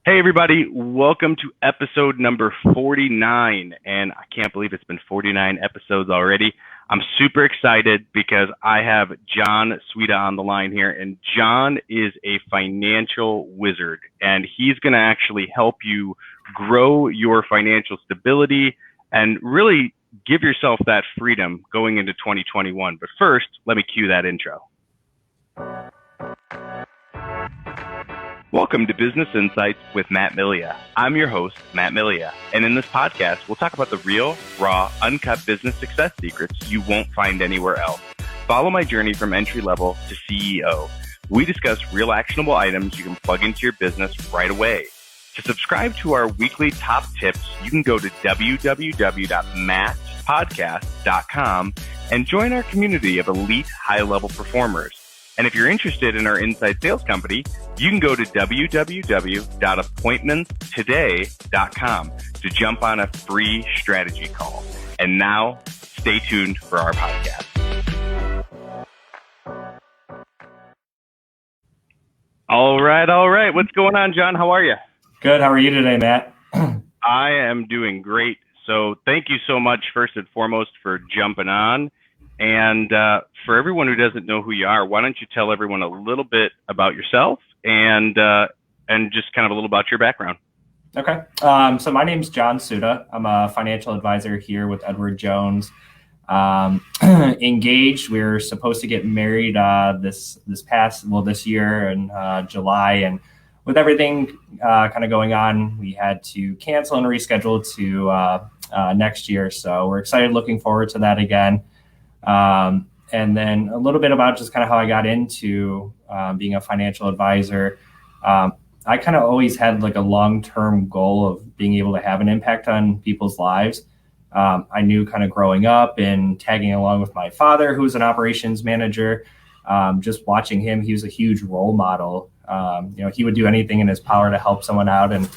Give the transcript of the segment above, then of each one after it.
Hey, everybody. Welcome to episode number 49. And I can't believe it's been 49 episodes already. I'm super excited because I have John Siuda on the line here. And John is a financial wizard. And he's going to actually help you grow your financial stability and really give yourself that freedom going into 2021. But first, let me cue that intro. Welcome to Business Insights with Matt Milia. I'm your host, Matt Milia, and in this podcast, we'll talk about the real, raw, uncut business success secrets you won't find anywhere else. Follow my journey from entry level to CEO. We discuss real actionable items you can plug into your business right away. To subscribe to our weekly top tips, you can go to www.mattpodcast.com and join our community of elite high-level performers. And if you're interested in our inside sales company, you can go to www.appointmentstoday.com to jump on a free strategy call. And now, stay tuned for our podcast. All right. What's going on, John? How are you? Good. How are you today, Matt? I am doing great. So thank you so much, first and foremost, for jumping on. And for everyone who doesn't know who you are, why don't you tell everyone a little bit about yourself and just kind of a little about your background? Okay. So my name's John Siuda. I'm a financial advisor here with Edward Jones. Engaged. We're supposed to get married this year in July, and with everything kind of going on, we had to cancel and reschedule to next year. So we're excited, looking forward to that again. And then a little bit about just kind of how I got into being a financial advisor. I kind of always had like a long-term goal of being able to have an impact on people's lives. I knew kind of growing up and tagging along with my father, who was an operations manager, just watching him, he was a huge role model. He would do anything in his power to help someone out. And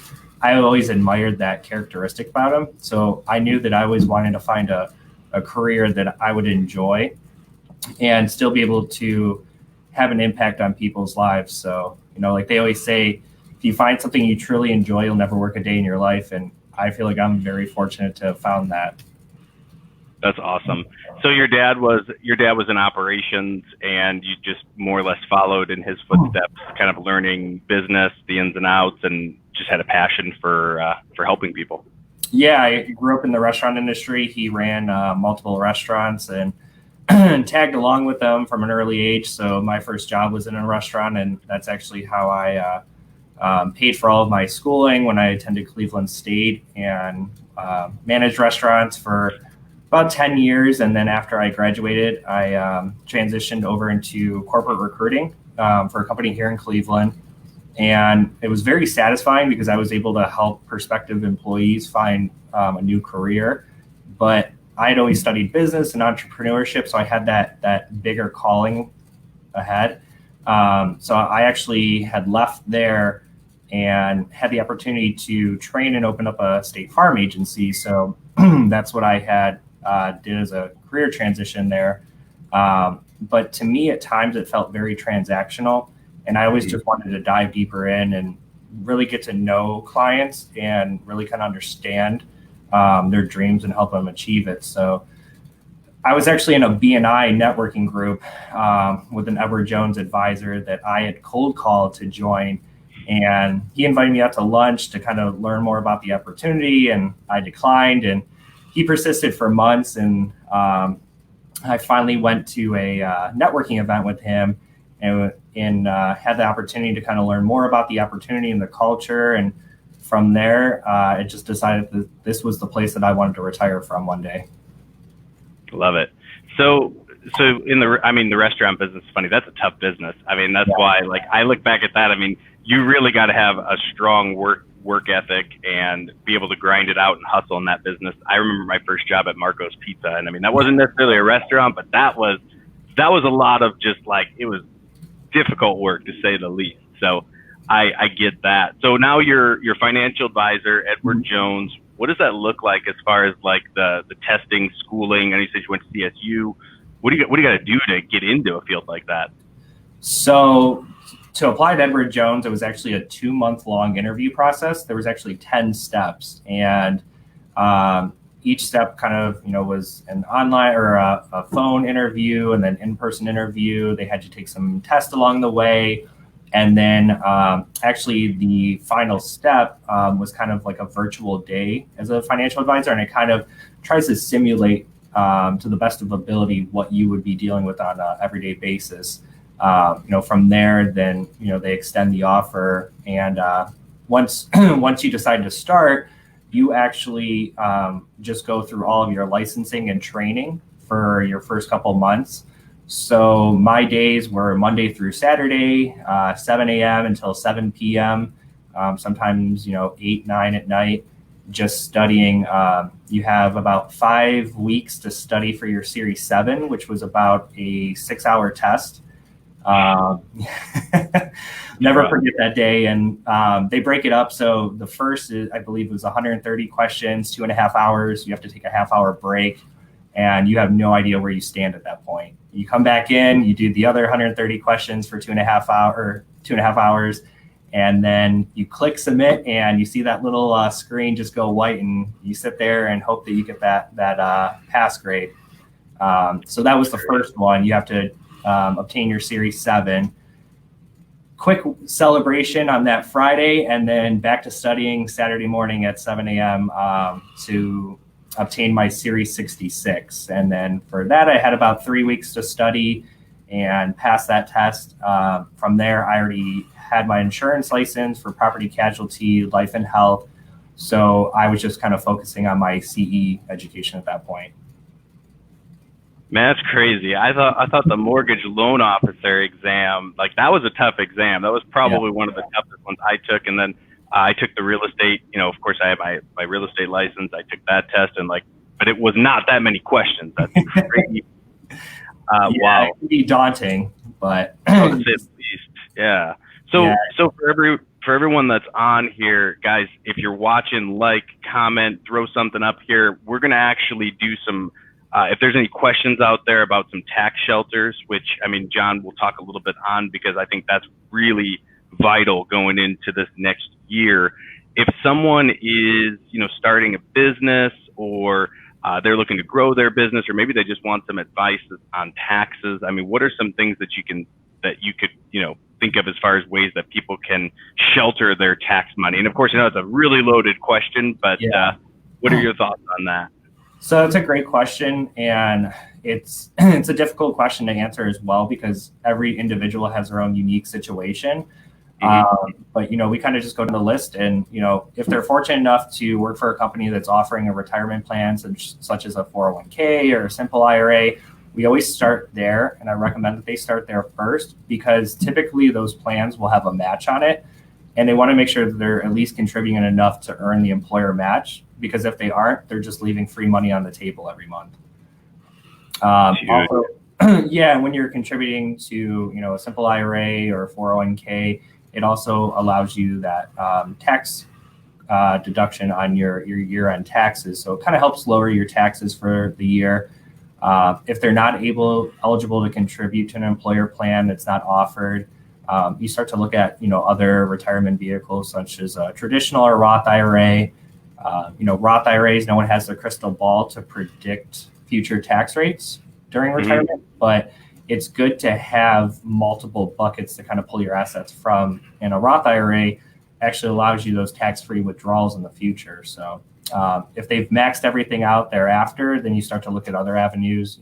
I always admired that characteristic about him. So I knew that I always wanted to find a career that I would enjoy and still be able to have an impact on people's lives. So, like they always say, if you find something you truly enjoy, you'll never work a day in your life. And I feel like I'm very fortunate to have found that. That's awesome. So your dad was in operations, and you just more or less followed in his footsteps, kind of learning business, the ins and outs, and just had a passion for helping people. Yeah, I grew up in the restaurant industry. He ran multiple restaurants and tagged along with them from an early age. So my first job was in a restaurant, and that's actually how I paid for all of my schooling when I attended Cleveland State, and managed restaurants for about 10 years. And then after I graduated, I transitioned over into corporate recruiting for a company here in Cleveland. And it was very satisfying because I was able to help prospective employees find a new career. But I had always studied business and entrepreneurship, so I had that bigger calling ahead. So I actually had left there and had the opportunity to train and open up a state farm agency. So that's what I had did as a career transition there. But to me, at times, it felt very transactional. And I always just wanted to dive deeper in and really get to know clients and really kind of understand their dreams and help them achieve it. So I was actually in a BNI networking group with an Edward Jones advisor that I had cold called to join. And he invited me out to lunch to kind of learn more about the opportunity, and I declined. And he persisted for months, and I finally went to a networking event with him and had the opportunity to kind of learn more about the opportunity and the culture. And from there, I just decided that this was the place that I wanted to retire from one day. Love it. So in the restaurant business is funny. That's a tough business. I mean, that's why, like, I look back at that. I mean, you really got to have a strong work ethic and be able to grind it out and hustle in that business. I remember my first job at Marco's Pizza, and I mean, that wasn't necessarily a restaurant, but that was a lot of just like, it was difficult work, to say the least. So I get that. So now you're financial advisor, Edward Jones. What does that look like as far as like the testing, schooling? And you said you went to CSU. What do you got to do to get into a field like that? So to apply at Edward Jones, it was actually a 2-month-long interview process. There was actually 10 steps, and each step kind of, was an online or a phone interview and then in-person interview. They had you take some tests along the way. And then actually the final step was kind of like a virtual day as a financial advisor. And it kind of tries to simulate to the best of ability what you would be dealing with on an everyday basis. From there, then, they extend the offer. And once you decide to start, you actually just go through all of your licensing and training for your first couple months. So my days were Monday through Saturday, 7 a.m. until 7 p.m., sometimes, 8, 9 at night, just studying. You have about 5 weeks to study for your Series 7, which was about a 6-hour test. Never forget that day. And they break it up. So the first is, I believe it was 130 questions, 2.5 hours. You have to take a half-hour break, and you have no idea where you stand at that point. You come back in, you do the other 130 questions for 2.5 hours, and then you click submit, and you see that little screen just go white, and you sit there and hope that you get that pass grade. So that was the first one. You have to obtain your Series 7. Quick celebration on that Friday, and then back to studying Saturday morning at 7 a.m. To obtain my Series 66. And then for that, I had about 3 weeks to study and pass that test. From there, I already had my insurance license for property casualty, life and health. So I was just kind of focusing on my CE education at that point. Man, that's crazy. I thought the mortgage loan officer exam, like that was a tough exam. That was probably one of the toughest ones I took. And then I took the real estate, of course I have my real estate license. I took that test, and but it was not that many questions. That's crazy. Wow. It can be daunting, but at least. Yeah. So for everyone that's on here, guys, if you're watching, comment, throw something up here. We're going to actually do some, if there's any questions out there about some tax shelters, which, John will talk a little bit on, because I think that's really vital going into this next year. If someone is, starting a business, or they're looking to grow their business, or maybe they just want some advice on taxes, what are some things that you could, think of as far as ways that people can shelter their tax money? And of course, it's a really loaded question, but what are your thoughts on that? So it's a great question, and it's a difficult question to answer as well, because every individual has their own unique situation. But, we kind of just go to the list, and, if they're fortunate enough to work for a company that's offering a retirement plan, such as a 401k or a simple IRA, we always start there. And I recommend that they start there first, because typically those plans will have a match on it, and they want to make sure that they're at least contributing enough to earn the employer match, because if they aren't, they're just leaving free money on the table every month. Also, when you're contributing to, a simple IRA or 401k, it also allows you that tax deduction on your year-end taxes. So it kind of helps lower your taxes for the year. If they're not eligible to contribute to an employer plan that's not offered, you start to look at, other retirement vehicles, such as a traditional or Roth IRA. Roth IRAs, no one has their crystal ball to predict future tax rates during retirement, but it's good to have multiple buckets to kind of pull your assets from. And a Roth IRA actually allows you those tax-free withdrawals in the future. So if they've maxed everything out thereafter, then you start to look at other avenues.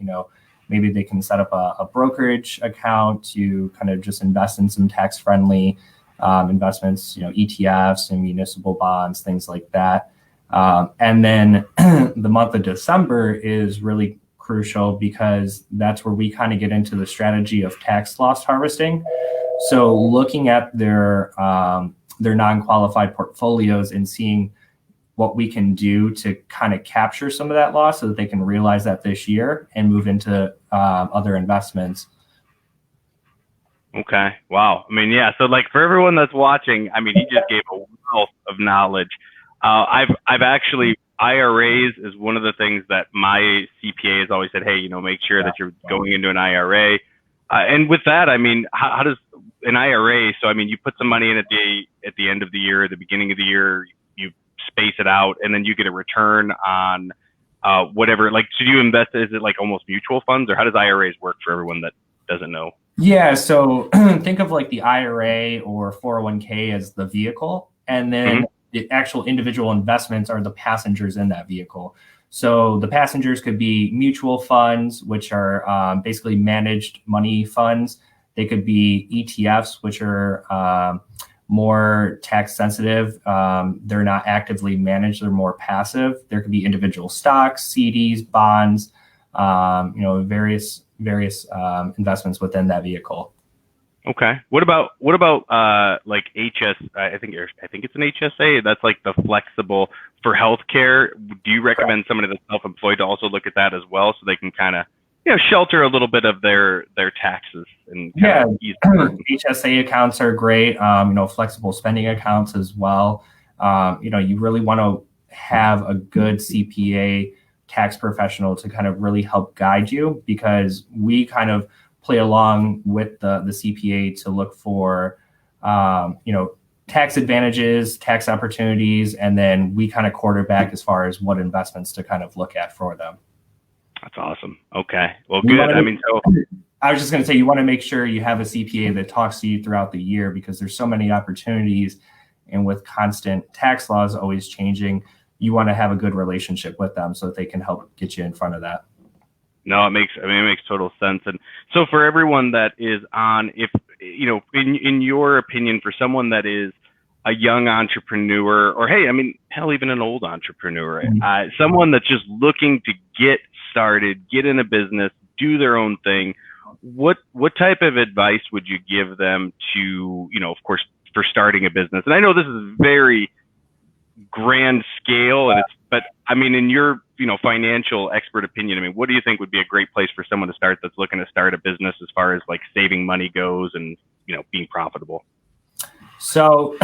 Maybe they can set up a brokerage account to kind of just invest in some tax-friendly investments, ETFs and municipal bonds, things like that. And then the month of December is really crucial, because that's where we kind of get into the strategy of tax loss harvesting. So looking at their non-qualified portfolios and seeing what we can do to kind of capture some of that loss, so that they can realize that this year and move into other investments. Okay. Wow. So for everyone that's watching, he just gave a wealth of knowledge. I've actually, IRAs is one of the things that my CPA has always said, hey, make sure that you're going into an IRA. And with that, I mean, how does an IRA? So, I mean, you put some money in at the end of the year, the beginning of the year, you space it out, and then you get a return on whatever. Like, so do you invest? Is it like almost mutual funds, or how does IRAs work for everyone that doesn't know? Yeah, so think of like the IRA or 401k as the vehicle, and then the actual individual investments are the passengers in that vehicle. So the passengers could be mutual funds, which are basically managed money funds. They could be ETFs, which are more tax sensitive. They're not actively managed; they're more passive. There could be individual stocks, CDs, bonds, various investments within that vehicle. Okay. What about like I think it's an HSA. That's like the flexible for healthcare. Do you recommend somebody that's self-employed to also look at that as well, so they can kind of shelter a little bit of their taxes and ease HSA accounts are great. Flexible spending accounts as well. You really want to have a good CPA tax professional to kind of really help guide you, because we kind of play along with the CPA to look for, tax advantages, tax opportunities, and then we kind of quarterback as far as what investments to kind of look at for them. That's awesome. Okay. Well, good. I was just going to say, you want to make sure you have a CPA that talks to you throughout the year, because there's so many opportunities, and with constant tax laws always changing, you want to have a good relationship with them so that they can help get you in front of that. No, it makes total sense. And so for everyone that is on, if, in your opinion, for someone that is a young entrepreneur, or hey, I mean, hell, even an old entrepreneur, someone that's just looking to get started, get in a business, do their own thing, what type of advice would you give them to, of course, for starting a business? And I know this is very grand scale, but I mean, in your financial expert opinion, I mean, what do you think would be a great place for someone to start that's looking to start a business as far as like saving money goes and being profitable? So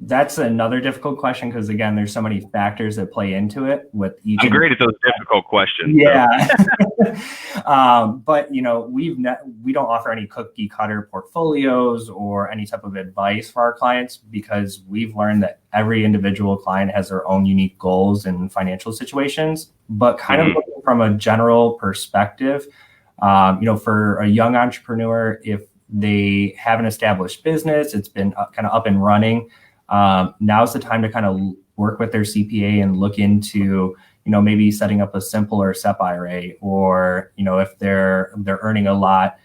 that's another difficult question, because again, there's so many factors that play into it with each. I'm great at those difficult questions. Yeah. But we don't offer any cookie cutter portfolios or any type of advice for our clients, because we've learned that every individual client has their own unique goals and financial situations. But kind of looking from a general perspective, for a young entrepreneur, if they have an established business, it's been kind of up and running, now's the time to kind of work with their CPA and look into, maybe setting up a simpler SEP IRA, or, if they're earning a lot,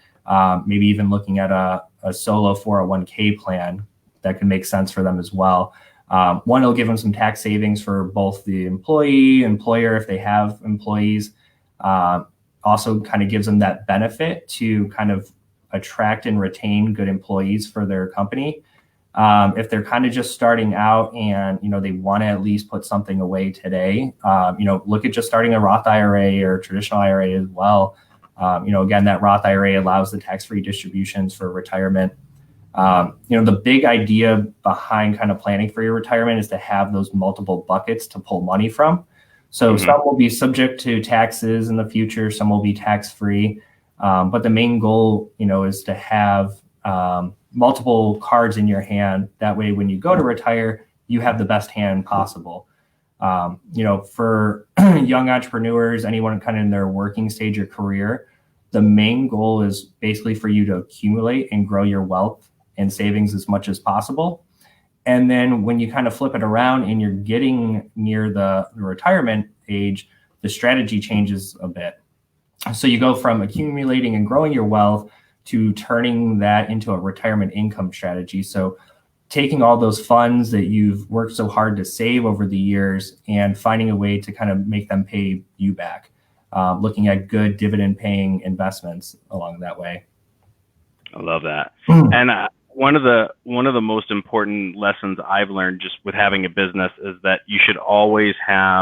maybe even looking at a solo 401k plan that can make sense for them as well. One, it'll give them some tax savings for both the employer, if they have employees. Also kind of gives them that benefit to kind of attract and retain good employees for their company. If they're kind of just starting out and, they want to at least put something away today, look at just starting a Roth IRA or traditional IRA as well. Again, that Roth IRA allows the tax-free distributions for retirement. The big idea behind kind of planning for your retirement is to have those multiple buckets to pull money from. So some will be subject to taxes in the future, some will be tax-free. But the main goal, is to have multiple cards in your hand. That way, when you go to retire, you have the best hand possible. For young entrepreneurs, anyone kind of in their working stage or career, the main goal is basically for you to accumulate and grow your wealth and savings as much as possible. And then when you kind of flip it around and you're getting near the retirement age, the strategy changes a bit. So you go from accumulating and growing your wealth to turning that into a retirement income strategy. So taking all those funds that you've worked so hard to save over the years and finding a way to kind of make them pay you back, looking at good dividend paying investments along that way. I love that. And one of the most important lessons I've learned just with having a business is that you should always try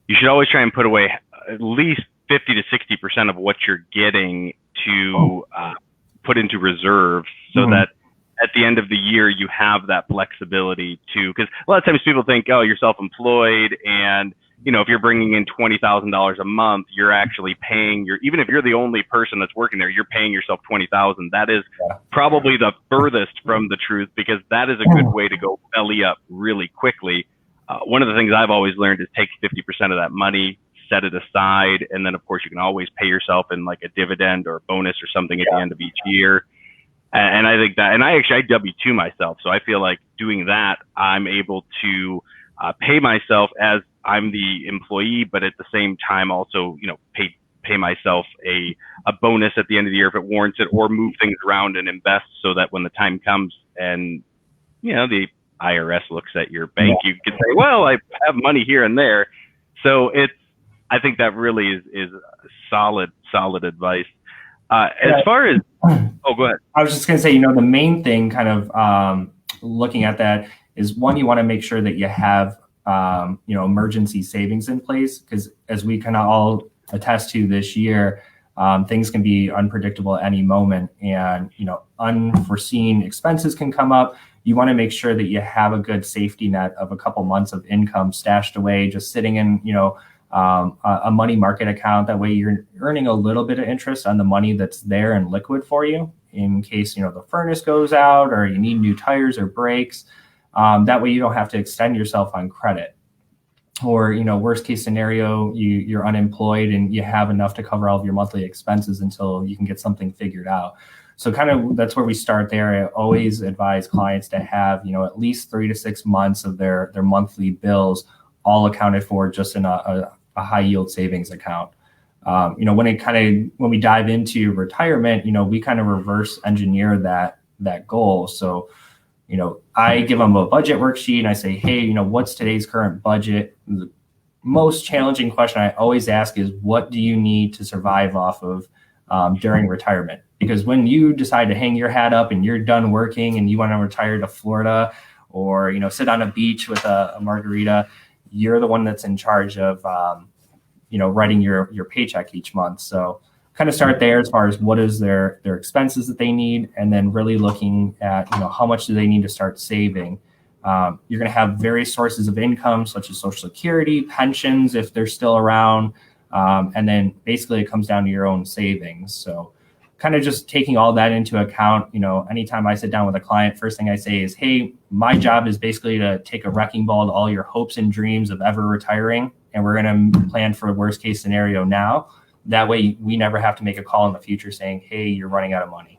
and put away at least 50 to 60% of what you're getting to put into reserves, so that at the end of the year you have that flexibility to, because a lot of times people think, oh, you're self-employed and if you're bringing in $20,000 a month, you're actually paying even if you're the only person that's working there, you're paying yourself 20,000. That is probably the furthest from the truth, because that is a good way to go belly up really quickly. One of the things I've always learned is take 50% of that money, set it aside, and then of course you can always pay yourself in like a dividend or a bonus or something at the end of each year. And I think that, and I W-2 myself, so I feel like doing that, I'm able to pay myself as I'm the employee, but at the same time also, pay myself a bonus at the end of the year if it warrants it, or move things around and invest so that when the time comes and, the IRS looks at your bank, you can say, well, I have money here and there. So I think that really is solid advice. As far as, go ahead. I was just going to say, the main thing kind of looking at that is, one, you want to make sure that you have, emergency savings in place, because as we kind of all attest to this year, things can be unpredictable at any moment, and, unforeseen expenses can come up. You want to make sure that you have a good safety net of a couple months of income stashed away, just sitting in, a money market account. That way you're earning a little bit of interest on the money that's there and liquid for you in case, the furnace goes out or you need new tires or brakes. That way you don't have to extend yourself on credit. Or, worst case scenario, you're unemployed and you have enough to cover all of your monthly expenses until you can get something figured out. So kind of that's where we start there. I always advise clients to have, at least 3 to 6 months of their monthly bills all accounted for just in a high yield savings account. When we dive into retirement, we kind of reverse engineer that goal. So, I give them a budget worksheet and I say, hey, what's today's current budget? The most challenging question I always ask is, what do you need to survive off of during retirement? Because when you decide to hang your hat up and you're done working and you want to retire to Florida or, sit on a beach with a margarita, you're the one that's in charge of, writing your paycheck each month. So kind of start there as far as what is their expenses that they need, and then really looking at, how much do they need to start saving. You're going to have various sources of income, such as Social Security, pensions, if they're still around. And then basically it comes down to your own savings. So kind of just taking all that into account. Anytime I sit down with a client, first thing I say is, hey, my job is basically to take a wrecking ball to all your hopes and dreams of ever retiring. And we're going to plan for a worst case scenario now. That way we never have to make a call in the future saying, hey, you're running out of money.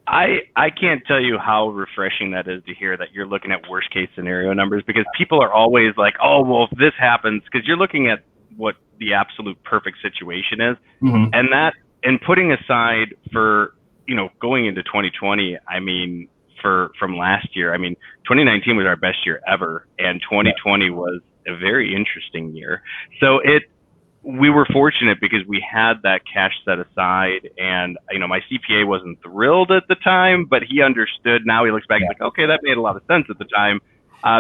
I can't tell you how refreshing that is to hear that you're looking at worst case scenario numbers, because people are always like, oh, well, if this happens, because you're looking at what the absolute perfect situation is. Mm-hmm. And putting aside for, going into 2020, from last year, 2019 was our best year ever. And 2020 was a very interesting year. So we were fortunate because we had that cash set aside, and my CPA wasn't thrilled at the time, but he understood. Now he looks back, like, okay, that made a lot of sense at the time,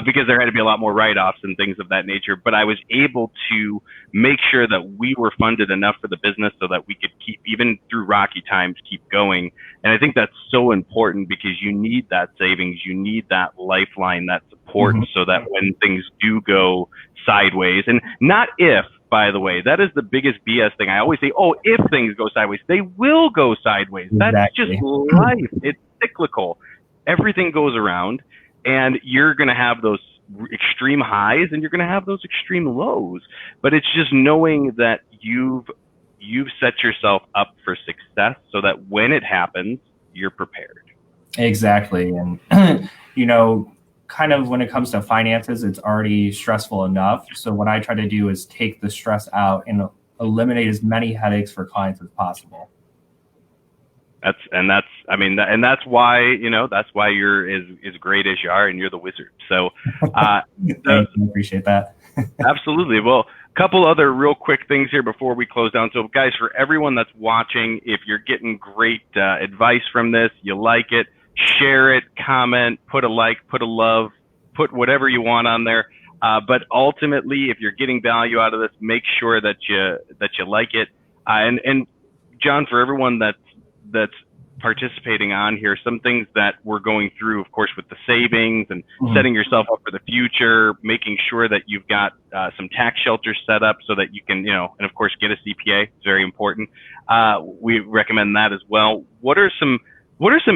because there had to be a lot more write-offs and things of that nature. But I was able to make sure that we were funded enough for the business so that we could keep, even through rocky times, keep going. And I think that's so important, because you need that savings, you need that lifeline, that support, mm-hmm. so that when things do go sideways, and not if, by the way, that is the biggest BS thing. I always say, oh, if things go sideways, they will go sideways. Exactly. That's just life. It's cyclical. Everything goes around, and you're going to have those extreme highs and you're going to have those extreme lows. But it's just knowing that you've set yourself up for success so that when it happens, you're prepared. Exactly. And, kind of when it comes to finances, it's already stressful enough. So what I try to do is take the stress out and eliminate as many headaches for clients as possible. That's why, that's why you're as great as you are, and you're the wizard. So, I appreciate that. Absolutely. Well, a couple other real quick things here before we close down. So guys, for everyone that's watching, if you're getting great advice from this, you like it, share it, comment, put a like, put a love, put whatever you want on there. But ultimately, if you're getting value out of this, make sure that you like it. And John, for everyone that's participating on here, some things that we're going through, of course, with the savings and setting yourself up for the future, making sure that you've got some tax shelters set up so that you can, and of course, get a CPA. It's very important. We recommend that as well. What are some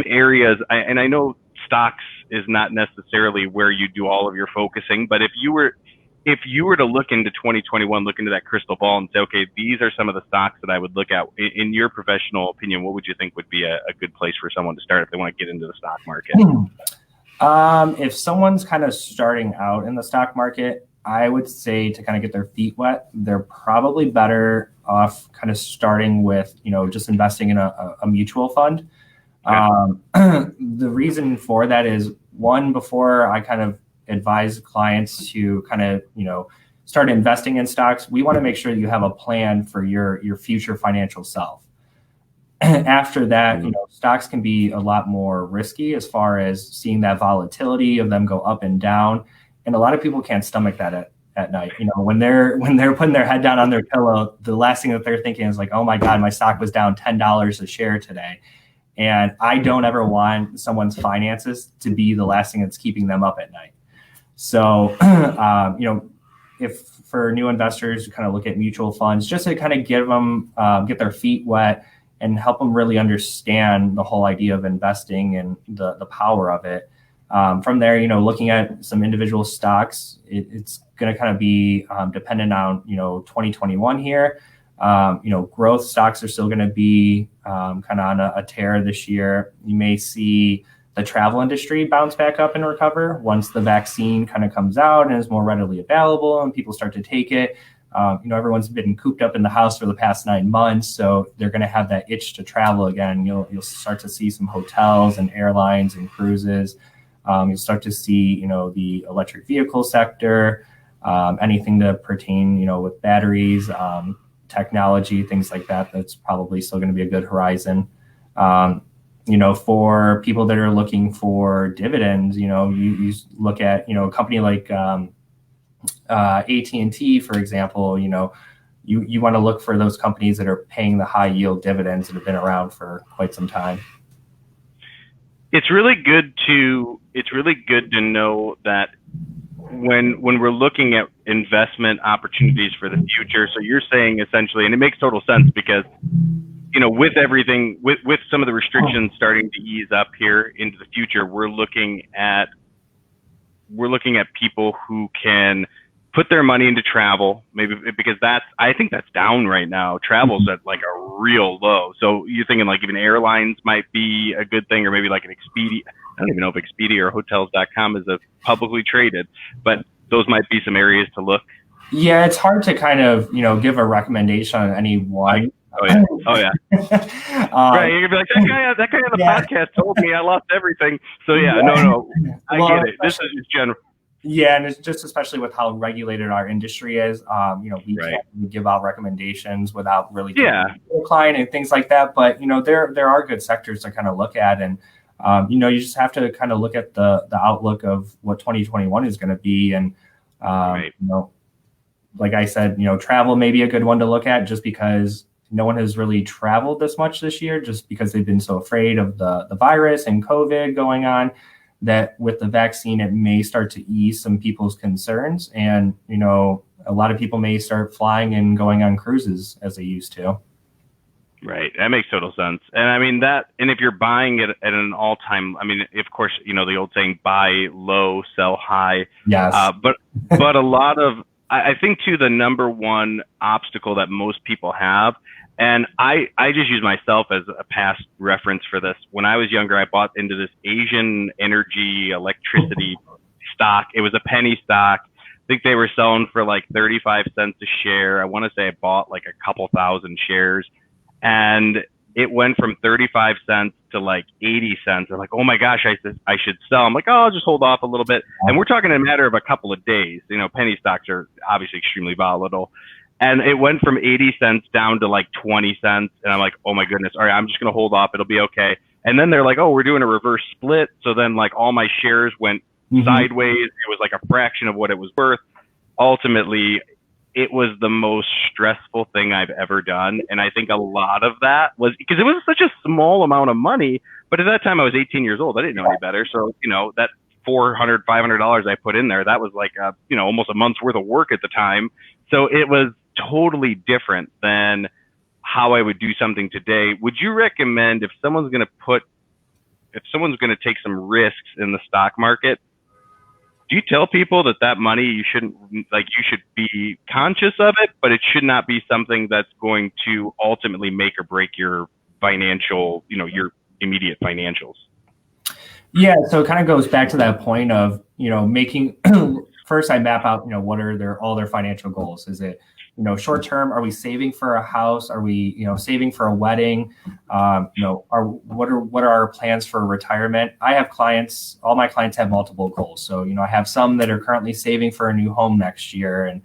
areas, and I know stocks is not necessarily where you do all of your focusing, but if you were to look into 2021, look into that crystal ball and say, okay, these are some of the stocks that I would look at. In your professional opinion, what would you think would be a good place for someone to start if they want to get into the stock market? If someone's kind of starting out in the stock market, I would say to kind of get their feet wet, they're probably better off kind of starting with, just investing in a mutual fund. Okay. The reason for that is, one, before I kind of advise clients to kind of, start investing in stocks, we want to make sure that you have a plan for your future financial self. After that, stocks can be a lot more risky as far as seeing that volatility of them go up and down. And a lot of people can't stomach that at night. When they're putting their head down on their pillow, the last thing that they're thinking is like, oh my God, my stock was down $10 a share today. And I don't ever want someone's finances to be the last thing that's keeping them up at night. So, if for new investors, kind of look at mutual funds just to kind of get their feet wet and help them really understand the whole idea of investing and the power of it. From there, looking at some individual stocks, it's going to kind of be dependent on, 2021 here. Growth stocks are still going to be kind of on a tear this year. You may see the travel industry bounce back up and recover once the vaccine kind of comes out and is more readily available and people start to take it. Everyone's been cooped up in the house for the past 9 months, so they're going to have that itch to travel again. You'll start to see some hotels and airlines and cruises. You'll start to see, the electric vehicle sector, anything to pertain, with batteries, technology, things like that. That's probably still going to be a good horizon. For people that are looking for dividends, you look at, a company like AT&T, for example, you want to look for those companies that are paying the high yield dividends that have been around for quite some time. It's really good to know that when we're looking at investment opportunities for the future. So you're saying essentially, and it makes total sense because, with everything, with some of the restrictions starting to ease up here into the future, we're looking at people who can put their money into travel, maybe because I think that's down right now. Travel's at like a real low. So you're thinking like even airlines might be a good thing, or maybe like an Expedia. I don't even know if Expedia or hotels.com is a publicly traded, but those might be some areas to look. Yeah, it's hard to kind of, give a recommendation on any one. Oh yeah. Right, you're gonna be like, that guy on the podcast told me I lost everything. So no, I get it. This is just general. Yeah, and it's just especially with how regulated our industry is. We can't give out recommendations without really the client and things like that. But there are good sectors to kind of look at, and you just have to kind of look at the outlook of what 2021 is going to be, and like I said, travel may be a good one to look at just because no one has really traveled this much this year, just because they've been so afraid of the virus and COVID going on. That with the vaccine, it may start to ease some people's concerns. And, a lot of people may start flying and going on cruises as they used to. Right. That makes total sense. And I mean and if you're buying it at an all-time, of course, the old saying, buy low, sell high. Yes. But a lot of, I think too, the number one obstacle that most people have, and I just use myself as a past reference for this. When I was younger, I bought into this Asian energy electricity stock. It was a penny stock. I think they were selling for like 35 cents a share. I want to say I bought like a couple thousand shares, and it went from 35 cents to like 80 cents. I'm like, oh my gosh, I should sell. I'm like, I'll just hold off a little bit. And we're talking a matter of a couple of days. Penny stocks are obviously extremely volatile. And it went from 80 cents down to like 20 cents. And I'm like, oh my goodness. All right, I'm just going to hold off. It'll be okay. And then they're like, oh, we're doing a reverse split. So then like all my shares went sideways. It was like a fraction of what it was worth. Ultimately, it was the most stressful thing I've ever done. And I think a lot of that was because it was such a small amount of money. But at that time, I was 18 years old. I didn't know any better. So, that $400, $500 I put in there, that was like, almost a month's worth of work at the time. So it was totally different than how I would do something today. Would you recommend if someone's going to take some risks in the stock market, do you tell people that money you should be conscious of it, but it should not be something that's going to ultimately make or break your financial, your immediate financials? Yeah, so it kind of goes back to that point of, making first I map out, what are all their financial goals. Is it, short term? Are we saving for a house? Are we, saving for a wedding? What are our plans for retirement? I have clients, all my clients have multiple goals. So, I have some that are currently saving for a new home next year. And,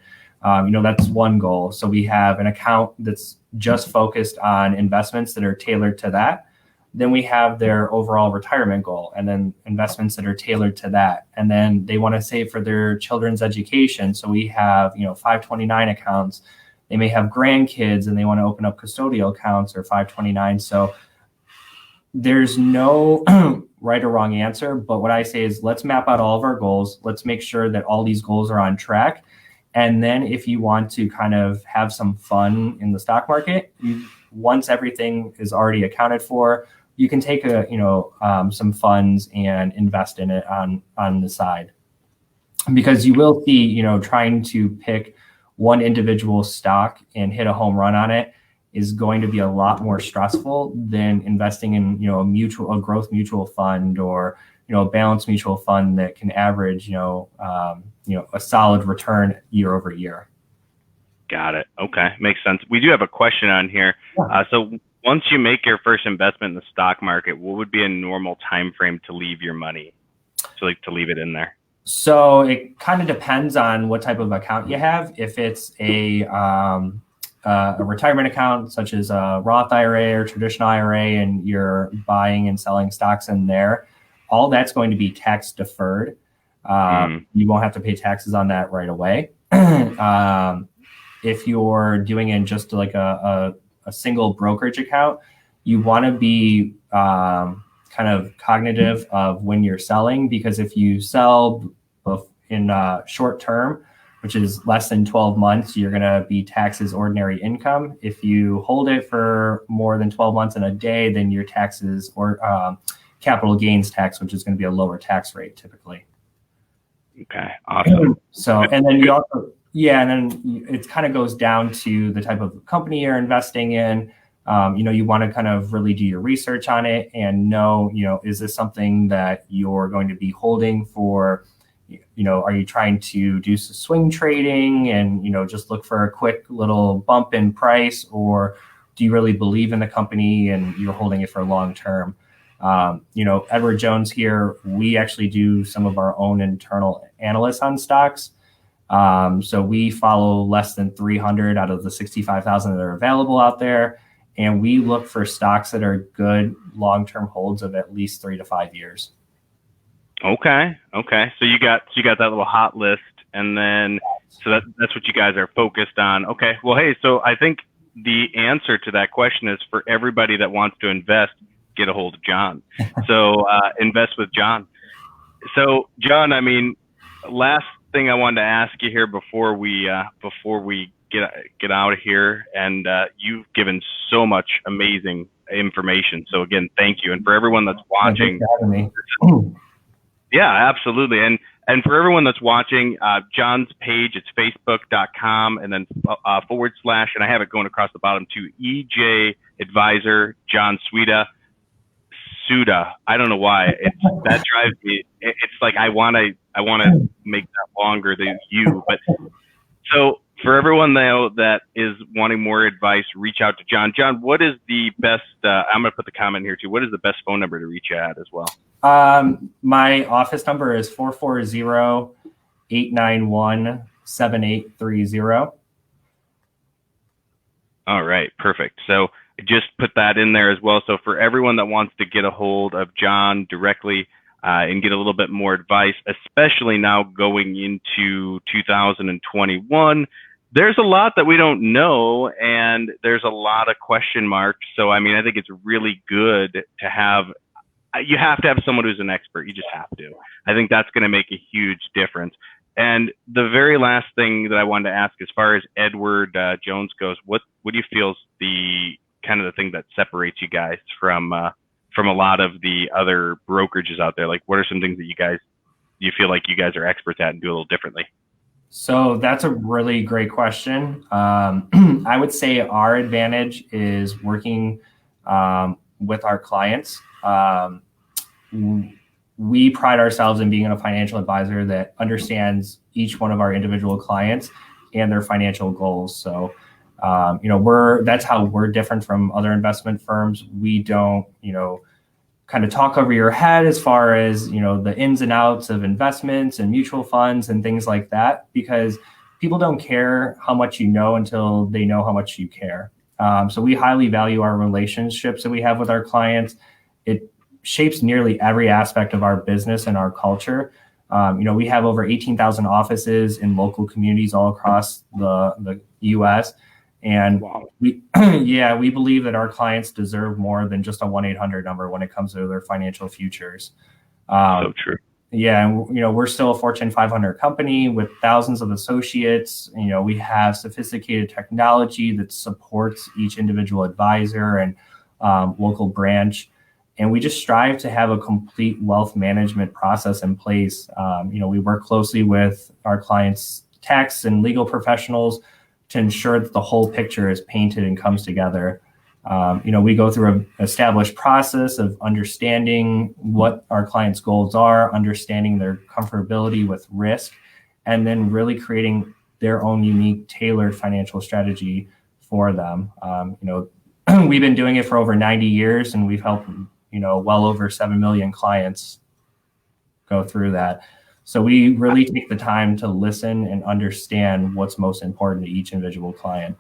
that's one goal. So we have an account that's just focused on investments that are tailored to that. Then we have their overall retirement goal and then investments that are tailored to that. And then they want to save for their children's education. So we have, 529 accounts. They may have grandkids and they want to open up custodial accounts or 529. So there's no right or wrong answer. But what I say is let's map out all of our goals. Let's make sure that all these goals are on track. And then if you want to kind of have some fun in the stock market, once everything is already accounted for, you can take some funds and invest in it on the side, because you will see, trying to pick one individual stock and hit a home run on it is going to be a lot more stressful than investing in, a growth mutual fund or, a balanced mutual fund that can average, a solid return year over year. Got it. Okay. Makes sense. We do have a question on here. So once you make your first investment in the stock market, what would be a normal time frame to leave your money? So to leave it in there? So it kind of depends on what type of account you have. If it's a retirement account, such as a Roth IRA or traditional IRA, and you're buying and selling stocks in there, all that's going to be tax deferred. You won't have to pay taxes on that right away. If you're doing it in just like a single brokerage account, you want to be kind of cognitive of when you're selling, because if you sell in short term, which is less than 12 months, you're going to be taxed as ordinary income. If you hold it for more than 12 months and a day, then your taxes or capital gains tax, which is going to be a lower tax rate typically. Okay, awesome. So, and then you also, and then it kind of goes down to the type of company you're investing in. You want to kind of really do your research on it and know, is this something that you're going to be holding for, are you trying to do some swing trading and, just look for a quick little bump in price, or do you really believe in the company and you're holding it for long term? Edward Jones here, we actually do some of our own internal analysts on stocks. So we follow less than 300 out of the 65,000 that are available out there. And we look for stocks that are good long-term holds of at least 3 to 5 years. Okay. So you got that little hot list, and then so that's what you guys are focused on. Okay. Well, hey, so I think the answer to that question is for everybody that wants to invest, get a hold of John. So invest with John. So John, last thing I wanted to ask you here before we get out of here, and you've given so much amazing information. So again, thank you. And for everyone that's watching, yeah, absolutely. And for everyone that's watching, John's page, it's facebook.com and then / and I have it going across the bottom to EJ Advisor, John Siuda. I don't know why that drives me. It's like I want to make that longer than you. But so for everyone though that is wanting more advice, reach out to John. John, what is the best? I'm going to put the comment here too. What is the best phone number to reach you at as well? My office number is 440-891-7830. All right, perfect. So just put that in there as well. So for everyone that wants to get a hold of John directly and get a little bit more advice, especially now going into 2021, there's a lot that we don't know, and there's a lot of question marks. So, I mean, I think it's really good to have, you have to have someone who's an expert. You just have to. I think that's going to make a huge difference. And the very last thing that I wanted to ask, as far as Edward Jones goes, what do you feel is the kind of the thing that separates you guys from a lot of the other brokerages out there? Like, what are some things that you feel like you guys are experts at and do a little differently? So that's a really great question. I would say our advantage is working with our clients. We pride ourselves in being a financial advisor that understands each one of our individual clients and their financial goals. So, that's how we're different from other investment firms. We don't, kind of talk over your head as far as, the ins and outs of investments and mutual funds and things like that, because people don't care how much you know until they know how much you care. So we highly value our relationships that we have with our clients. It shapes nearly every aspect of our business and our culture. We have over 18,000 offices in local communities all across the U.S. And Wow. we believe that our clients deserve more than just a 1-800 number when it comes to their financial futures. So true. Yeah, and we're still a Fortune 500 company with thousands of associates. We have sophisticated technology that supports each individual advisor and local branch. And we just strive to have a complete wealth management process in place. We work closely with our clients' tax and legal professionals to ensure that the whole picture is painted and comes together. We go through an established process of understanding what our clients' goals are, understanding their comfortability with risk, and then really creating their own unique, tailored financial strategy for them. We've been doing it for over 90 years, and we've helped well over 7 million clients go through that. So we really take the time to listen and understand what's most important to each individual client.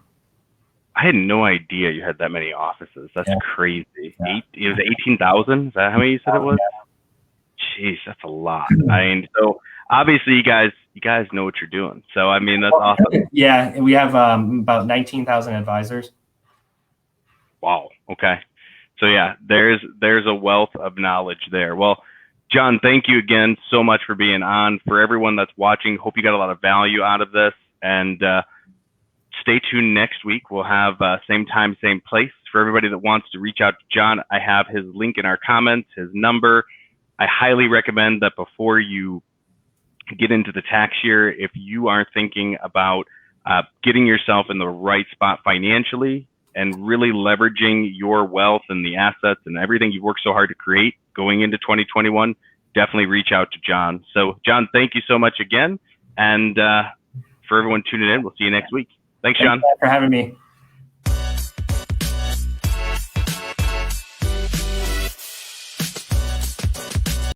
I had no idea you had that many offices. That's crazy. Yeah. It was 18,000. Is that how many you said it was? Jeez, that's a lot. I mean, so obviously you guys know what you're doing. So, I mean, that's awesome. Yeah, we have about 19,000 advisors. Wow. Okay. So yeah, there's a wealth of knowledge there. Well, John, thank you again so much for being on. For everyone that's watching, hope you got a lot of value out of this. And stay tuned next week. We'll have same time, same place. For everybody that wants to reach out to John, I have his link in our comments, his number. I highly recommend that before you get into the tax year, if you are thinking about getting yourself in the right spot financially and really leveraging your wealth and the assets and everything you've worked so hard to create going into 2021, definitely reach out to John. So, John, thank you so much again. And for everyone tuning in, we'll see you next week. Thanks, John. Thanks for having me.